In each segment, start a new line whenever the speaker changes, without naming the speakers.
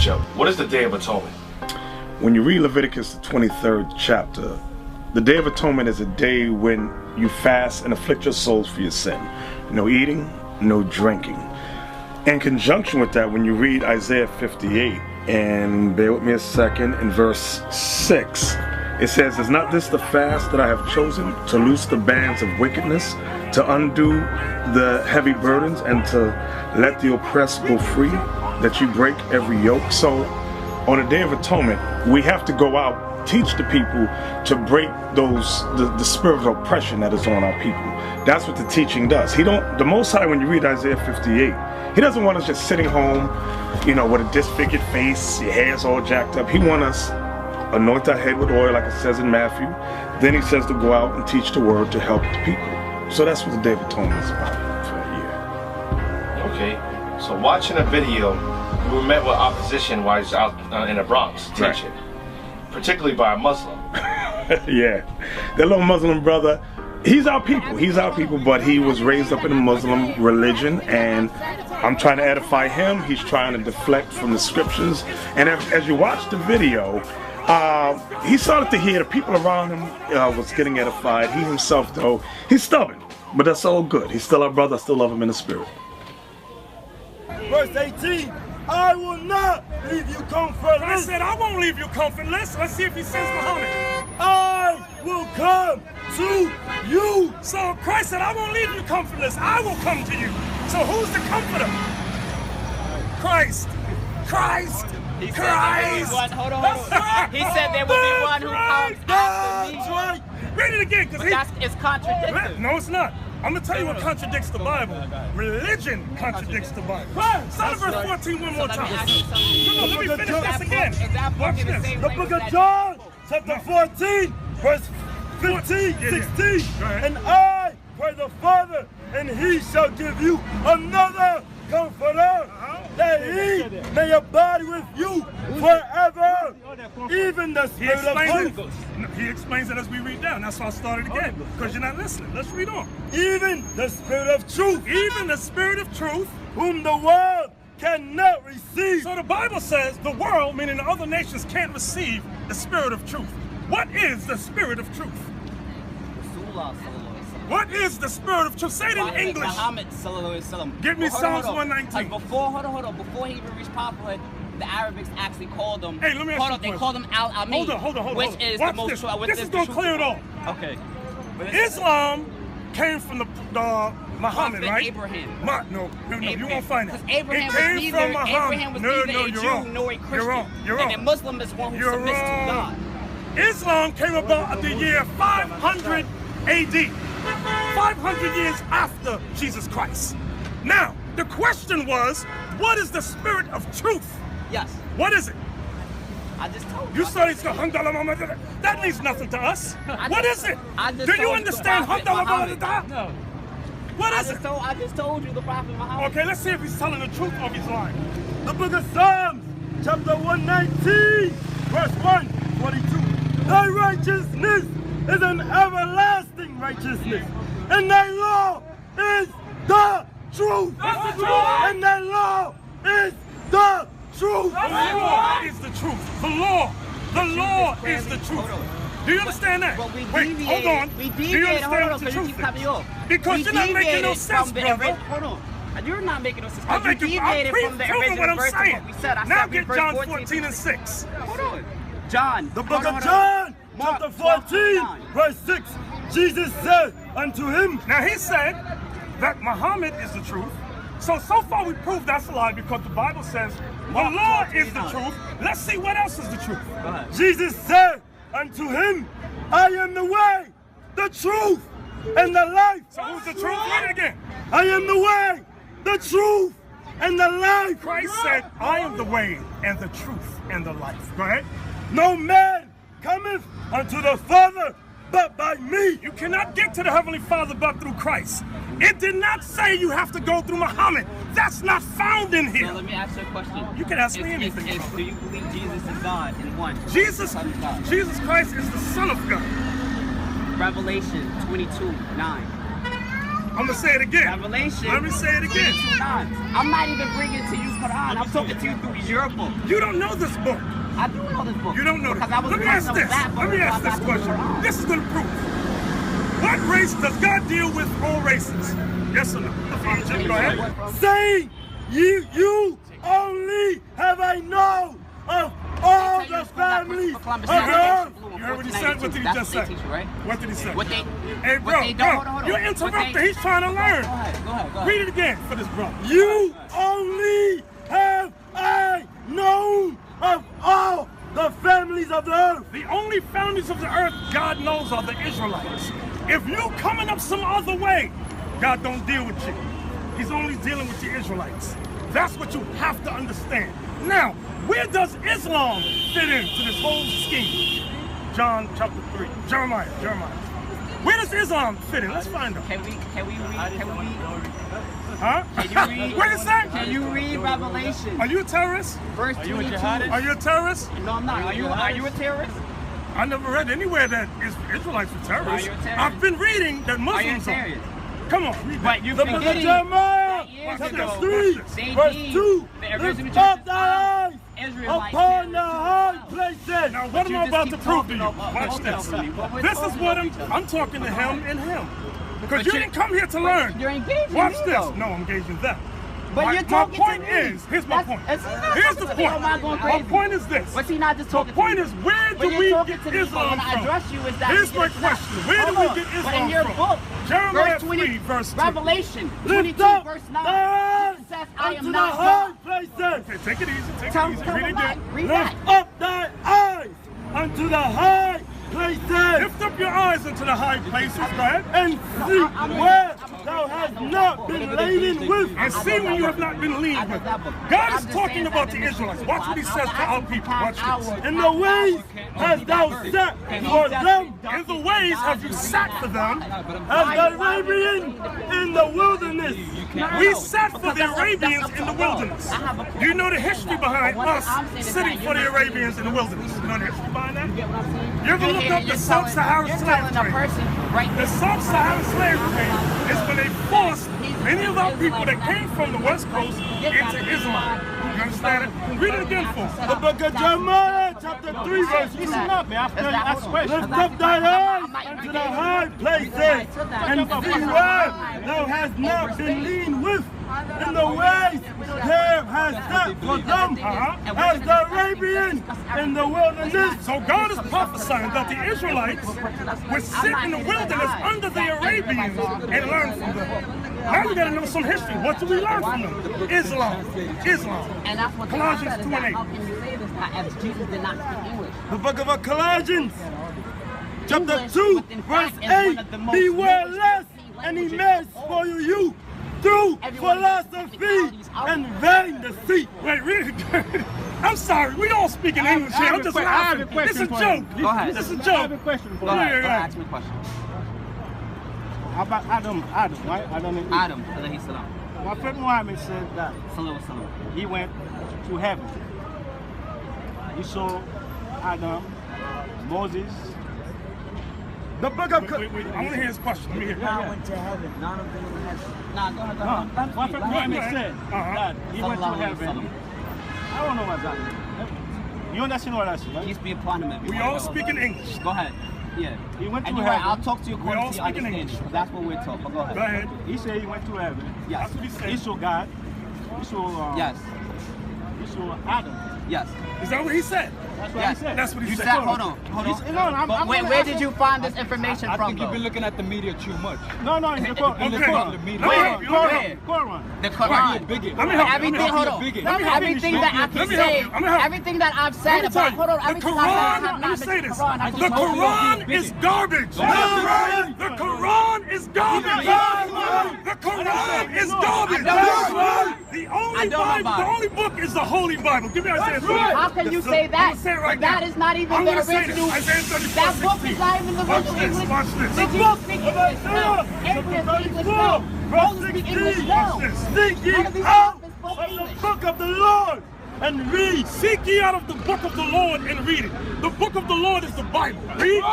Bishop, what is the Day of Atonement?
When you read Leviticus, the 23rd chapter, the Day of Atonement is a day when you fast and afflict your souls for your sin. No eating, no drinking. In conjunction with that, when you read Isaiah 58, and bear with me a second, in verse 6, it says, "Is not this the fast that I have chosen, to loose the bands of wickedness, to undo the heavy burdens, and to let the oppressed go free, that you break every yoke?" So on the Day of Atonement, we have to go out, teach the people to break the spirit of oppression that is on our people. That's what the teaching does. The Most High, when you read Isaiah 58, He doesn't want us just sitting home, with a disfigured face, your hair's all jacked up. He wants us anoint our head with oil, like it says in Matthew. Then He says to go out and teach the word to help the people. So that's what the Day of Atonement is about for that year.
Okay, so watching a video, you were met with opposition while you was out in the Bronx teaching, particularly by a Muslim.
Yeah, that little Muslim brother, he's our people, but he was raised up in a Muslim religion, and I'm trying to edify him. He's trying to deflect from the scriptures, and as you watch the video, he started to hear the people around him was getting edified. He himself, though, he's stubborn, but that's all good. He's still our brother. I still love him in the spirit.
Verse 18, "I will not leave you comfortless."
Christ said, "I won't leave you comfortless." Let's see if He says Muhammad.
"I will come to you."
So Christ said, "I won't leave you comfortless. I will come to you." So who's the comforter? Christ. Christ.
He
Christ.
Said hold on. He said there will be one who comes after me.
Right. Read it again, because
it's contradictory.
No, it's not. I'm going to tell you what contradicts the Bible. Religion contradicts the Bible. Start at verse 14 one more time. Let me finish this again. Watch this.
The book of John, chapter 14, verse 15, 16. "And I pray the Father, and He shall give you another Comforter, that He may abide with you forever, even the Spirit of truth."
He explains it as we read down. That's why I started again, because you're not listening. Let's read on.
"Even the Spirit of truth,
even the Spirit of truth,
whom the world cannot receive."
So the Bible says the world, meaning the other nations, can't receive the Spirit of truth. What is the Spirit of truth? What is the Spirit of truth? Say it in English.
Muhammad.
Give me Psalms 119.
Hold on. Before he even reached prophethood, the Arabics actually called him.
Hey, let me ask you a question.
They called him Al-Amin.
Hold on.
Which is
Watch
the most
this.
true.
This is going to clear it all.
Okay.
Islam came from the Muhammad, right?
Abraham.
No, you won't find it.
Abraham
it came
was
from Muhammad.
Abraham was neither a Jew nor a Christian.
You're wrong.
And a Muslim is one who submits to God.
Islam came about at the year 500 AD. 500 years after Jesus Christ. Now, the question was, what is the Spirit of truth?
Yes.
What is it?
I just told you.
You studied that means nothing to us. What is it? Do you understand?
No.
What is it?
I just told you the Prophet Muhammad.
Okay, let's see if he's telling the truth or if he's lying.
The book of Psalms, chapter 119, verse 142. "Thy righteousness is an everlasting righteousness, and thy law is the truth." And thy law is the truth.
The law is the truth. The law is the truth. Do you understand that? Wait, hold on. Do you understand what the truth is? Because you're not making no sense, brother.
Hold on. You're not making no sense.
I'm deviated
from the original verse of what we said.
Now get John 14 and 6.
Hold on. John.
The book of John, chapter 14, verse 6. "Jesus said unto him."
Now he said that Muhammad is the truth. So far we proved that's a lie, because the Bible says the law is the truth. Let's see what else is the truth.
"Jesus said unto him, I am the way, the truth, and the life."
So who's the truth? Read it again.
"I am the way, the truth, and the life."
Christ said, "I am the way and the truth and the life." Go ahead.
"No man cometh unto the Father but by me."
You cannot get to the Heavenly Father but through Christ. It did not say you have to go through Muhammad. That's not found in here.
So let me ask you a question.
You can ask me anything.
Do you believe Jesus is God in one?
Jesus Christ is the Son of God.
Revelation 22:9.
I'm gonna say it again.
Revelation.
Let me say it again.
22:9. I'm not even bringing it to you, Quran. I'm talking to you through your book.
You don't know this book.
I do know this book.
You don't know this.
Because I was
Let me
reading
ask
some
this.
bad
Let me
books
ask this
about the
question.
Quran.
This is the proof. What race does God deal with all races? Yes or no? Go ahead.
Saying, you only have I known of all the families of the earth.
You heard what he said? What did he just say? What did he say?
What they,
Hey,
what they
bro,
hold on.
you're interrupting. He's trying to learn.
Go ahead.
Read it again for this brother.
You only have I known of all the families of the earth.
The only families of the earth God knows are the Israelites. If you coming up some other way, God don't deal with you. He's only dealing with the Israelites. That's what you have to understand. Now, where does Islam fit into this whole scheme? John chapter 3. Jeremiah. Where does Islam fit in? Let's find out.
Can we read?
Huh?
Can you read?
What is that?
Can you read Revelation?
Are you a terrorist?
Verse 22.
Are you a terrorist?
No, I'm not. Are you a terrorist?
I never read anywhere that Israelites were terrorists.
Are you a terrorist?
I've been reading that
Are you a
Muslims are.
terrorist?
Come on, read
But
that.
you
The book of
forgetting
Jeremiah,
years
chapter
ago,
3,
they
verse
deemed
2.
the
Lift
original
up
churches
thy eyes
Israelites
upon the
terrorists.
high places.
Now, what am I about to prove to you? Watch
talking
this.
over me. We're
This is
talking
what
over each other.
I'm talking to him and him. Because
But
you
you-
didn't come here to learn.
You're engaging
Watch
me,
this.
though.
No, I'm engaging them.
But
my
you're talking
point
to me.
is, here's my point.
Is he not
Here's the
talking to me? Am I going
point. My
crazy?
point is this.
Was he not just
My
talking
point
to me?
is, where
But
do
you're
we
talking
get
to me, but
Islam
when I
from?
address you, is that
Here's
you
my
get attacked.
question. Where do
Hold
we
on.
get
But
Islam
in your
from?
book,
Jeremiah
verse 20,
3, verse 2.
Revelation 22,
Lift up
verse
thy
9,
eyes
it says, I am
unto the
not
high
God.
places.
Okay, take it easy. Take
Tell
it easy.
tell
Read
me
it
back.
again.
Read that.
Lift up thy eyes unto the high places.
Lift up your eyes into the high places, go ahead.
And see where thou hast not been laden with.
And see when you have not been leaned with. God is talking about the Israelites. Watch what he says to our people. Watch this.
In the ways hast thou sat for them.
In the ways have you sat for them.
As the Arabian in the wilderness.
We sat for the Arabians in the wilderness. Do you know the history behind us sitting for the Arabians in the wilderness? You know the history behind that?
You get what I'm saying?
You ever looked up the Sub-Saharan slave trade? The Sub-Saharan slave trade is when they forced many of our people that came from the West Coast into Islam. You understand it? Read it again for us.
The book of Jeremiah, chapter 3, verse 2.
Lift up
thy eyes unto the high places, and see where thou hast not been lean with. In the ways there has sat for them, as the Arabian in the wilderness.
So God is prophesying that the Israelites would sit in the wilderness under the Arabians and learn from them. Now we got to know some history. What do we learn from them? Islam.
And that's what
Colossians 2 and 8.
How can you say this if Jesus did not speak English?
The book of Colossians, chapter
English
2,
within
verse
fact is one
8.
of the most
Beware
linguistic
lest any
languages
man
of all.
spoil you through
Everyone
philosophy and vain deceit.
Wait, read it again. I'm sorry, we all speak in English here. I'm just laughing. This is a joke.
Go ahead.
This is a
I have a
joke.
question for
Go
you.
ahead. Go
yeah.
ahead. Ask me a question.
How about Adam, right? Adam and Eve.
Adam, alayhi salam.
Prophet Muhammad said that
Sallallahu salam.
he went to heaven. He saw Adam, Moses.
The book of
Wait, I want to hear his question. Let me hear it.
went to heaven. None of them in heaven. Nah, go ahead. Go
No,
ahead. Let him
Prophet
speak.
Muhammad
ahead.
said that he went to
Sallallahu alayhi wa
heaven.
sallam.
I don't know what that means. You understand what I said, right?
Peace be upon him, everyone.
We all speak in English.
Go ahead. Yeah.
He went to
And you're right,
heaven.
I'll talk to you
We all
according to your
speak in
understanding.
English.
Because that's what we're taught. But go ahead.
Go ahead.
He said he went to heaven.
Yes.
That's what he
He
said.
saw God. He saw
Yes.
he saw Adam.
Yes.
Is that what he said?
That's what
Yes.
he said.
That's what he
You
said.
said, hold on. But where did you find this information
I
from,
think you've
though?
been looking at the media too much.
No, in the Quran. In the
Okay.
Quran.
Let me
Where?
help you.
Where?
Quran.
The
You're a
Quran.
bigot.
Let me help you.
Everything, hold on.
bigot.
Let me help you.
Everything that I can
Let me help
say,
you. Let me help you.
everything that I've
Let
said
me tell
about,
you,
hold on,
the
everything I've said, I
Quran,
have
let me
not
say
mentioned
this.
the Quran. I
The
just told you.
Quran is garbage. The Quran is garbage. The Quran is garbage. The only book is the Holy Bible. Give me Isaiah 34.
How can you say
I'm
that?
gonna say it right
But that
now.
is not even
I'm
the
gonna say this.
original.
Isaiah 34,
That book
16.
is not even the
Watch
original
this,
English.
watch this.
Did you speak English now? Abraham speak English now. Moses speak English now.
Watch this.
Seek ye
None of these
out
prophets spoke
of the
English.
book of the Lord and read.
Seek ye out of the book of the Lord and read it. The book of the Lord is the Bible. Read.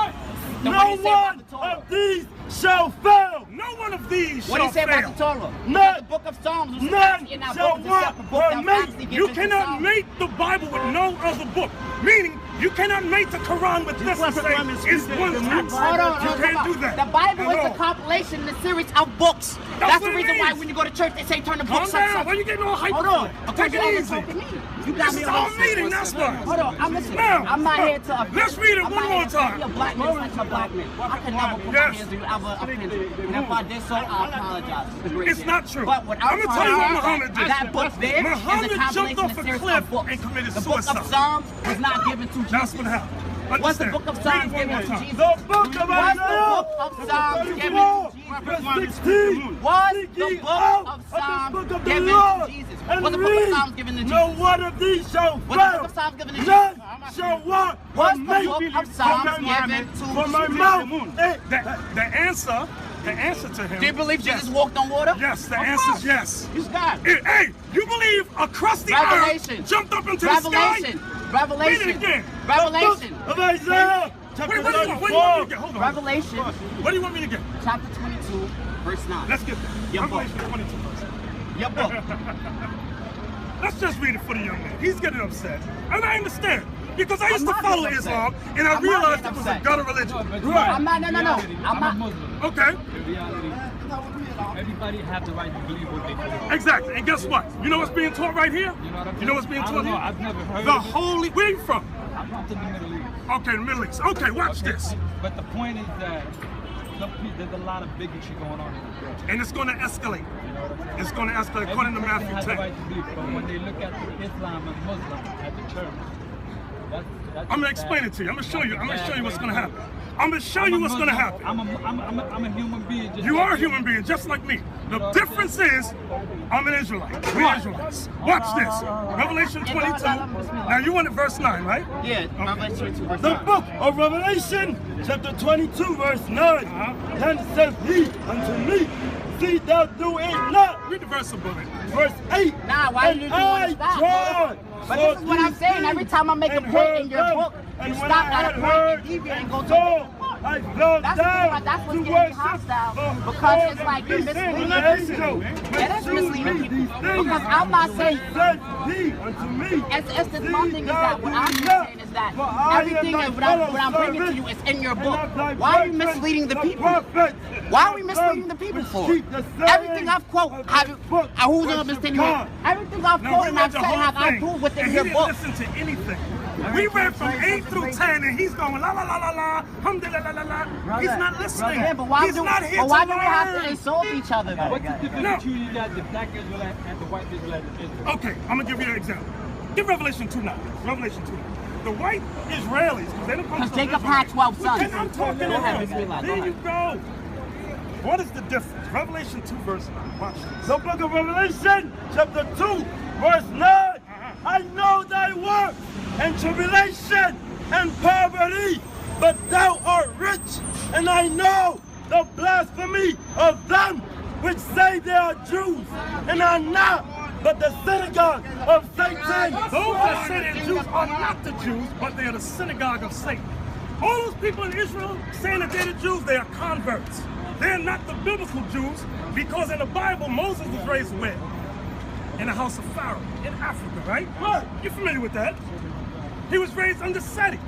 No
what do you say about
one
the Torah?
of these shall fail.
No one of these
What do
shall
you say
fail.
about the Torah?
None-
The book of Psalms was
none
actually in that
shall
book. It's a
want
separate book that was
or make.
actually
You
given to
cannot
Psalms.
mate the Bible with no other book. Meaning, you cannot mate the Quran with this and say it's one text.
Hold on,
You can't do that.
The Bible is
Hello.
a compilation, a series of books. That's the
what it
reason why
means.
when you go to church, they say turn the
Calm
books
down.
upside.
Why are you getting all hyper?
Hold on.
Take it
Because
easy.
you're overtalking me. You got
This
me
is
on
our
this.
meeting, that's why.
Hold on, I'm listening.
Now,
I'm not here to.
let's read it
I'm
one
not
more
here to
time.
be a black man, such a black man. I could never put my
Yes.
hands on you ever offend you. And if I did so, I apologize.
It's not true.
But what
I'm
I'm
gonna tell you what
trying to
Muhammad
say,
did.
that book there
Muhammad
is a
jumped
compilation
off
of
a
series
cliff
of books.
and committed
The book
suicide.
of Psalms was not given to Jesus.
That's what happened.
Was the book of Psalms
Read it one
given
more
to
time.
Jesus?
The book of
Was the
Isaiah,
book of Psalms given to Jesus?
verse 16.
Was
Seek
the
ye
book
out
of
the
Psalms
book of the
given
Lord
to Jesus?
and
Was the book of
read.
Psalms given to
No
Jesus?
one of these shall
Was the
fail.
book of Psalms given to
None
Jesus?
shall want
Was
or
the
make
book of
from
Psalms
my
given
mouth.
to
From my
Jesus?
mouth.
The answer to him.
Do you believe Jesus
yes.
walked on water?
Yes, the
Of
answer
course.
is yes.
He's God.
Hey, you believe a crusty
Revelation.
earth jumped up into
Revelation.
the sky?
Revelation.
Read it again.
Revelation.
Of Isaiah, chapter
Wait, what do you want me to
34.
get? Hold on.
Revelation,
What do you want me to get?
chapter 22, verse 9.
Let's get there.
Your book.
Revelation 22 verse.
Your book.
Let's just read it for the young man. He's getting upset. And I understand. Because I used
I'm
to
not
follow
getting upset.
Islam, and I
I'm not
realized
getting
it was a
upset.
gutter religion.
I'm not, no. I'm not.
Muslim.
Okay,
In reality, everybody have the right to believe what they believe.
exactly. And guess what? You know what's being taught right here?
You know what I'm
You know what's being
I
taught
don't know.
here?
I've never heard
The
of it.
holy. Where you from?
I'm from the Middle East.
Okay, the Middle East. Okay, watch this.
But the point is that there's a lot of bigotry going on in the world.
And it's going to escalate.
You know what I'm saying?
It's going to escalate according to
Every person
Matthew
has the
10.
right to believe, but when they look at Islam and Muslim at the church, that's
I'm gonna explain it to you. I'm gonna show you. I'm gonna show you what's gonna happen. I'm gonna show you what's gonna happen.
I'm a human being. Just
You
like
are a human being, just like me. The difference is, I'm an Israelite. We're Israelites. Watch this. Revelation 22. Now you wanted verse 9, right?
Yeah, Revelation 22, verse
The
9.
book of Revelation, chapter 22, verse 9. Then says he unto me, see thou do it not.
Read the verse above it.
Verse 8.
Nah, why
and
you
I
doing that?
John.
But this is what I'm saying. Every time I make a point in your book, you stop at a point and deviate and go to a different point.
I fell
That's the thing,
down
like, that's what's
to
getting me
worship
hostile,
before
because it's like you're
the
misleading
angel.
That is misleading people. Because I'm not saying,
Said he unto me,
it's the one thing is that what I'm saying is that everything that what I'm bringing to you is in your book. Why are you misleading the people? Why are we misleading the people for? Everything I've quoted, who's up misleading me? Everything I've
Now
quoted
we
and
read
I've
the
said
whole
have I
thing,
proved within
and he
your
didn't
book.
listen to anything. We read from 8 through 10, and he's going la la la la la, alhamdulillah la la. He's not listening.
Yeah, but why
He's
do
not here
but why
to
do we have to
learn.
insult each other though?
What's the difference
No.
between you guys, the black Israelite and the white Israelite in Israel?
Okay, I'm gonna give you an example. Give Revelation 2:9. Revelation 2:9. The white Israelis, because they don't come
Because
from
Jacob
Israel.
had 12 sons.
And I'm talking
Go ahead,
about.
Bismillah, go
There you
ahead.
go. What is the difference? Revelation 2 verse 9. Watch this.
the book of Revelation, chapter 2, verse 9. I know thy work and tribulation and poverty, but thou art rich, and I know the blasphemy of them which say they are Jews and are not, but the synagogue of Satan.
Those that say they're Jews are not the Jews, but they are the synagogue of Satan. All those people in Israel saying that they're the Jews, they are converts. They're not the biblical Jews, because in the Bible, Moses was raised where? In the house of Pharaoh, in Africa, right? Right. You're familiar with that. He was raised under Seti,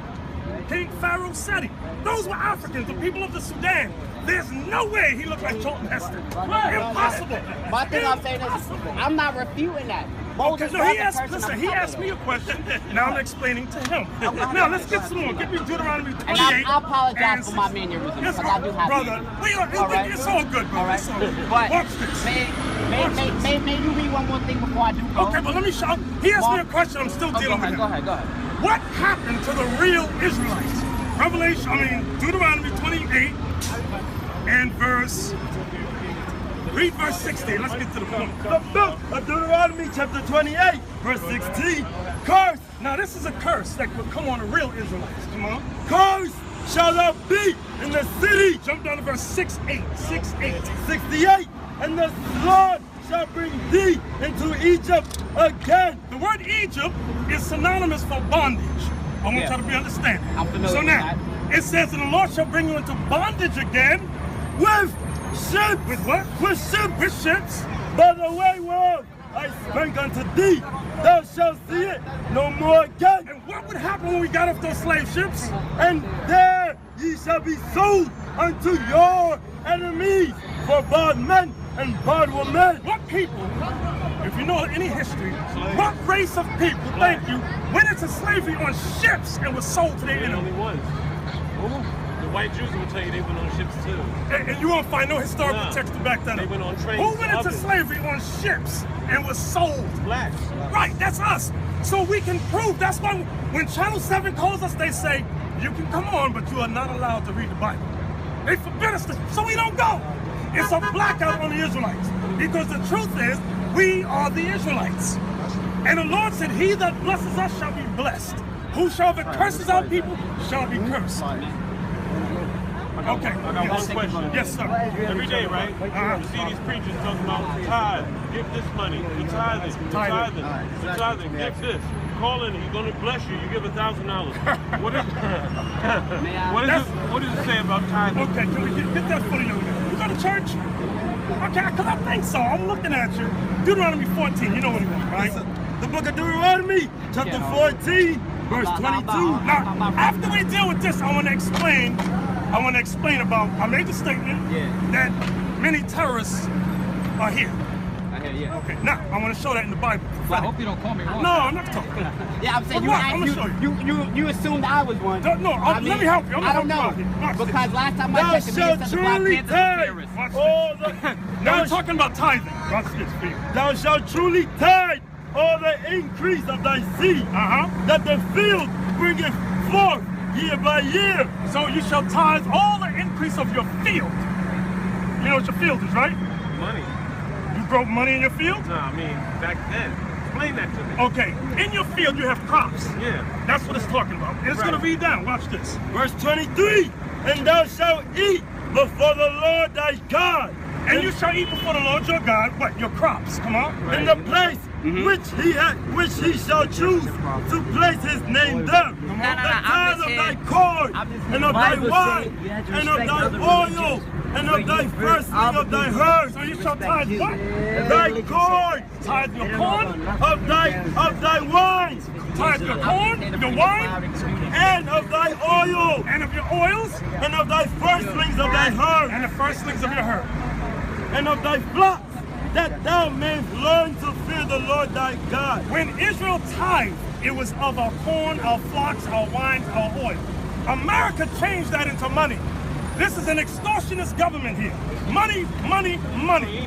King Pharaoh Seti. Those were Africans, the people of the Sudan. There's no way he looked like Charlton Heston. Impossible.
My thing I'm saying is, I'm not refuting that. Moses
No,
was
he
the
asked,
person
listen,
of
he
color.
asked me a question. Now I'm explaining to him. Now let's get some more. Give me Deuteronomy 28.
And I apologize
and
for my
6.
mannerisms,
Yes,
because I do have
brother.
mannerisms. All right?
It's all good, brother.
All right.
It's all good.
But
Watch this.
may you read one more thing before I do go?
Okay, but let me show. He asked me a question. I'm still
Oh,
dealing with him.
go ahead.
What happened to the real Israelites? Deuteronomy 28 and read verse 16. Let's get to the point.
The book of Deuteronomy, chapter 28, verse 16. Curse,
Now this is a curse that would come on the real Israelites. Come on.
curse shall thou be in the city.
Jump down to verse 6:8. 6:8.
68. And the Lord shall bring thee into Egypt again.
The word Egypt is synonymous for bondage. I want y'all to be understanding.
I'm familiar
So
with
now, it says, and the Lord shall bring you into bondage again
with ships.
With what?
With ships.
With ships?
By the way whereof I spake unto thee, thou shalt see it no more again.
And what would happen when we got off those slave ships?
And there ye shall be sold unto your enemies for bondmen and bondwomen.
What people, if you know any history, what race of people, thank you, went into slavery on ships and was sold to their
The
enemy?
only ones. The white Jews will tell you they went on ships too.
And you won't find no historical
Nah.
text to back that
They
up.
went on trains.
Who went into
Others.
slavery on ships and was sold?
Blacks.
Right, that's us. So we can prove. That's why when Channel 7 calls us, they say, you can come on, but you are not allowed to read the Bible. They forbid us to, so we don't go. It's a blackout on the Israelites. Because the truth is, we are the Israelites. And the Lord said, he that blesses us shall be blessed. Whosoever curses our people shall be cursed. Okay.
I got one question.
Yes, sir.
Every day, right? You see these preachers talking about tithe, give this money, the tithing, the tithing, the tithing, give this. Call in, he's going to bless you, you give $1,000. What does it say about tithing?
Okay, can we get that for the young man? You go to church? Okay, because I think so. I'm looking at you. Deuteronomy 14, you know what it is, right?
The book of Deuteronomy, chapter 14, verse 22.
Now, after we deal with this, I want to explain about, I made the statement that many terrorists are here. Okay, now, I want to show that in the Bible.
Well, I hope you don't call me wrong.
No, I'm not talking.
Yeah, I'm saying
I'm gonna show you.
you assumed I was one.
No, let me help you.
I don't know. Because last time I
Thou
checked,
shalt
the Black
truly
Panthers were
tithe
terrorists.
Watch
all
this.
the
Now we're talking about tithing. Watch this, Peter.
Thou shalt truly tithe all the increase of thy seed, that the field bringeth forth year by year.
So you shall tithe all the increase of your field. You know what your field is, right?
Money.
You grow money in your field?
No, I mean, back then. Explain that to me.
Okay, in your field you have crops.
Yeah.
That's what it's talking about. And it's going to read down. Watch this.
Verse 23, and thou shalt eat before the Lord thy God.
And you shall eat before the Lord your God, what? Your crops. Come on.
In the place which he shall choose to place his name there. The tithe of thy corn, and of thy wine, and of thy oil, and of thy firstling of thy herds.
So you shall tithe what?
Thy corn,
Tithe your corn,
of thy wine,
tithe your corn, your wine,
and of thy oil,
and of your oils,
and of thy firstlings of thy herds,
and the firstlings of your herd.
and of thy flocks, that thou mayest learn to fear the Lord thy God.
When Israel tithed, it was of our corn, our flocks, our wines, our oil. America changed that into money. This is an extortionist government here. Money, money, money.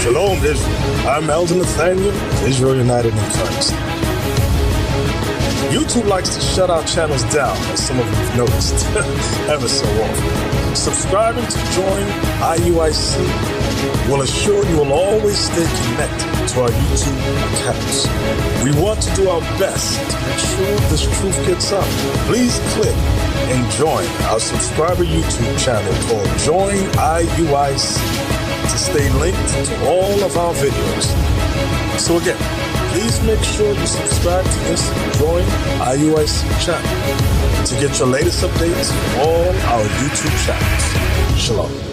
Shalom, Israel. I'm Elder Nathanyel, Israel United in Christ. YouTube likes to shut our channels down, as some of you have noticed, ever so often. Subscribing to join IUIC will assure you will always stay connected to our YouTube accounts. We want to do our best to make sure this truth gets out. Please click and join our subscriber YouTube channel called Join IUIC to stay linked to all of our videos. So again, please make sure you subscribe to this Join IUIC channel to get your latest updates from all our YouTube channels. Shalom.